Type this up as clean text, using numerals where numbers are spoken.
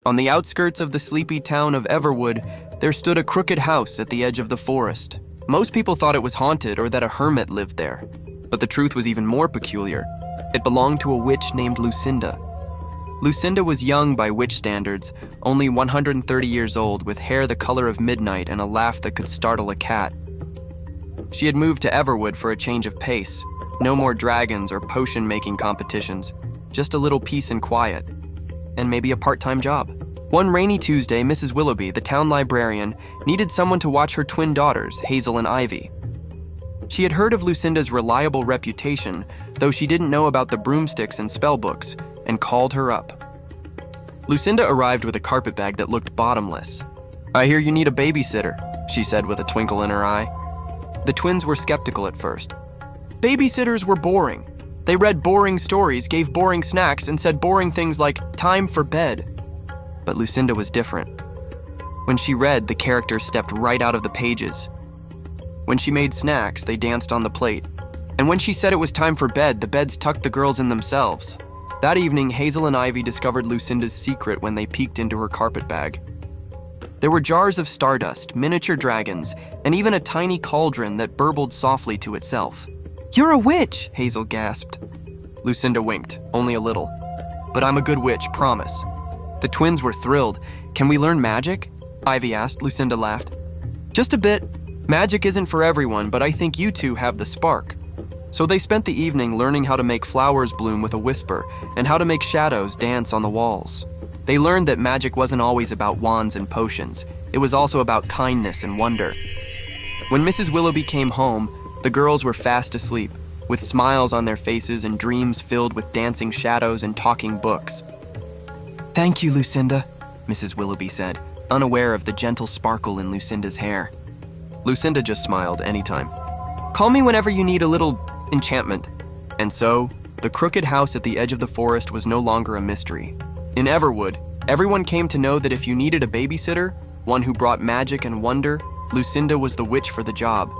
On the outskirts of the sleepy town of Everwood, there stood a crooked house at the edge of the forest. Most people thought it was haunted or that a hermit lived there. But the truth was even more peculiar. It belonged to a witch named Lucinda. Lucinda was young by witch standards, only 130 years old, with hair the color of midnight and a laugh that could startle a cat. She had moved to Everwood for a change of pace. No more dragons or potion-making competitions, just a little peace and quiet, and maybe a part-time job. One rainy Tuesday, Mrs. Willoughby, the town librarian, needed someone to watch her twin daughters, Hazel and Ivy. She had heard of Lucinda's reliable reputation, though she didn't know about the broomsticks and spellbooks, and called her up. Lucinda arrived with a carpet bag that looked bottomless. "I hear you need a babysitter," she said with a twinkle in her eye. The twins were skeptical at first. Babysitters were boring. They read boring stories, gave boring snacks, and said boring things like, "Time for bed." But Lucinda was different. When she read, the characters stepped right out of the pages. When she made snacks, they danced on the plate. And when she said it was time for bed, the beds tucked the girls in themselves. That evening, Hazel and Ivy discovered Lucinda's secret when they peeked into her carpet bag. There were jars of stardust, miniature dragons, and even a tiny cauldron that burbled softly to itself. "You're a witch," Hazel gasped. Lucinda winked, only a little. "But I'm a good witch, promise." The twins were thrilled. "Can we learn magic?" Ivy asked. Lucinda laughed. "Just a bit. Magic isn't for everyone, but I think you two have the spark." So they spent the evening learning how to make flowers bloom with a whisper and how to make shadows dance on the walls. They learned that magic wasn't always about wands and potions. It was also about kindness and wonder. When Mrs. Willoughby came home, the girls were fast asleep, with smiles on their faces and dreams filled with dancing shadows and talking books. "Thank you, Lucinda," Mrs. Willoughby said, unaware of the gentle sparkle in Lucinda's hair. Lucinda just smiled anytime. "Call me whenever you need a little enchantment." And so, the crooked house at the edge of the forest was no longer a mystery. In Everwood, everyone came to know that if you needed a babysitter, one who brought magic and wonder, Lucinda was the witch for the job.